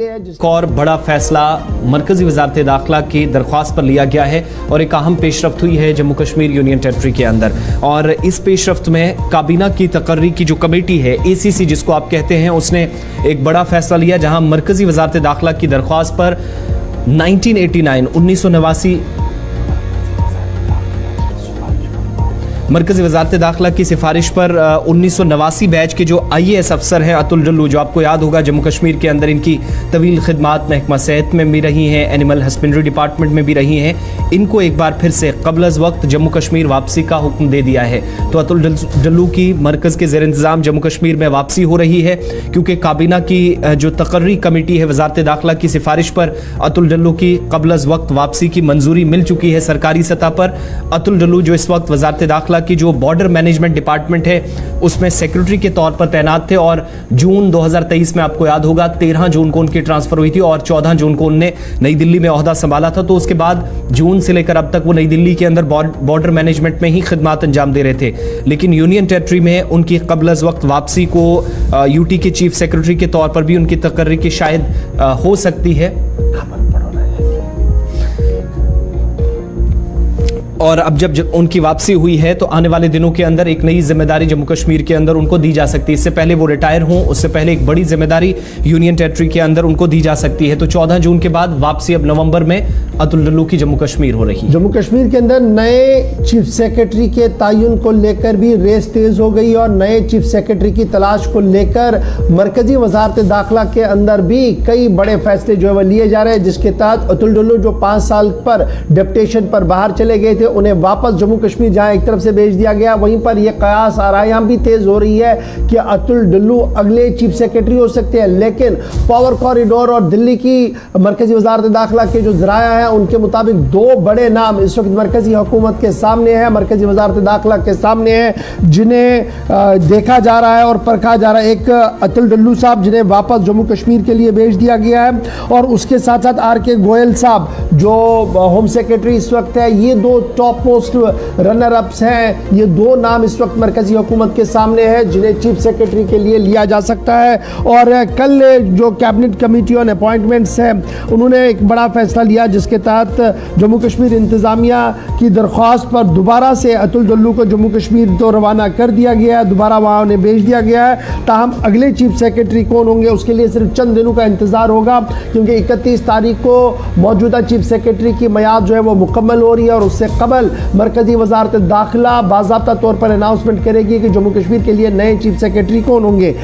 एक और बड़ा फैसला मरकजी वजारत दाखिला की दरख्वास्त पर लिया गया है और एक अहम पेशरफ्त हुई है जम्मू कश्मीर यूनियन टेरिटरी के अंदर। और इस पेशरफ्त में काबीना की तकर्री की जो कमेटी है ACC जिसको आप कहते हैं, उसने एक बड़ा फैसला लिया जहां मरकजी वजारत दाखिला की दरख्वास्त पर 1989 मरकजी वजारत दाखिला की सिफारिश पर 1989 बैच के जो IAS अफसर हैं अतुल डल्लू, जो आपको याद होगा जम्मू कश्मीर के अंदर इनकी तवील खिदमात महकमा सेहत में भी रही हैं, एनिमल हस्बेंड्री डिपार्टमेंट में भी रही हैं, इनको एक बार फिर से कबल अज़ वक्त जम्मू कश्मीर वापसी का हुक्म दे दिया है। तो अतुल डल्लू की मरकज़ के ज़ेर इंतज़ाम जम्मू कश्मीर में वापसी हो रही है क्योंकि काबीना की जो तकर्री कमेटी है वजारत दाखिला की सिफारिश पर अतुल डल्लू की कबल अज़ वक्त वापसी की मंजूरी मिल चुकी है सरकारी सतह पर। अतुल डल्लू जो इस वक्त वजारत दाखिला की जो बॉर्डर मैनेजमेंट डिपार्टमेंट है उसमें सेक्रेटरी के तौर पर तैनात थे और जून 2023 में आपको याद होगा 13 जून को उनकी ट्रांसफर हुई थी और 14 जून को उनने नई दिल्ली में ओहदा संभाला था। तो उसके बाद जून से लेकर अब तक वो नई दिल्ली के अंदर बॉर्डर मैनेजमेंट में ही खिदमात अंजाम दे रहे थे, लेकिन यूनियन टेरिटरी में उनकी कबल अज़ वक्त वापसी को यूटी के चीफ सेक्रेटरी के तौर पर भी उनकी तकर्री की शायद हो सकती है। और अब जब उनकी वापसी हुई है तो आने वाले दिनों के अंदर एक नई जिम्मेदारी जम्मू कश्मीर के अंदर उनको दी जा सकती है। इससे पहले वो रिटायर हों उससे पहले एक बड़ी जिम्मेदारी यूनियन टेरिटरी के अंदर उनको दी जा सकती है। तो 14 जून के बाद वापसी अब नवंबर में अतुल डल्लू की जम्मू कश्मीर हो रही है। जम्मू कश्मीर के अंदर नए चीफ सेक्रेटरी के तयन को लेकर भी रेस तेज हो गई और नए चीफ सेक्रेटरी की तलाश को लेकर मरकजी वजारत दाखिला के अंदर भी कई बड़े फैसले जो है वह लिए जा रहे हैं, जिसके तहत अतुल डल्लू जो 5 साल पर डेप्यूटेशन पर बाहर चले गए थे उन्हें वापस जम्मू कश्मीर जहां एक तरफ से भेज दिया गया, वहीं पर यह कयास आरायाम भी तेज हो रही है कि अतुल डल्लू अगले चीफ सेक्रेटरी हो सकते हैं। लेकिन पावर कॉरिडोर और दिल्ली की मरकजी वजारत दाखिला के जो जराया है उनके मुताबिक 2 बड़े नाम इस वक्त मरकजी हुकूमत के सामने है, मरकजी वजारत दाखिला के सामने है, जिन्हें देखा जा रहा है और परखा जा रहा है। एक अतुल डल्लू साहब जिन्हें वापस जम्मू कश्मीर के लिए भेज दिया गया है और उसके साथ साथ RK गोयल साहब जो होम सेक्रेटरी इस वक्त है। ये 2 टॉप मोस्ट रनर अप्स हैं। ये 2 नाम इस वक्त मरकजी हुकूमत के सामने है जिन्हें चीफ सेक्रेटरी के लिए लिया जा सकता है। और कल जो कैबिनेट कमेटी ऑन अपॉइंटमेंट्स है उन्होंने एक बड़ा फैसला लिया जिसके तहत जम्मू कश्मीर इंतजामिया की दरख्वास्त पर दोबारा से अतुल डल्लू को जम्मू कश्मीर तो रवाना कर दिया गया है, दोबारा वहाँ उन्हें भेज दिया गया है। ताहम अगले चीफ सेक्रेटरी कौन होंगे उसके लिए सिर्फ चंद दिनों का इंतजार होगा क्योंकि 31 तारीख को मौजूदा चीफ सेक्रेटरी की मियाद जो है वो मुकम्मल हो रही है और उससे कबल मरकजी वजारत दाखिला बाज़ाब्ता तौर पर अनाउंसमेंट करेगी कि जम्मू कश्मीर के लिए नए चीफ सेक्रेटरी कौन होंगे।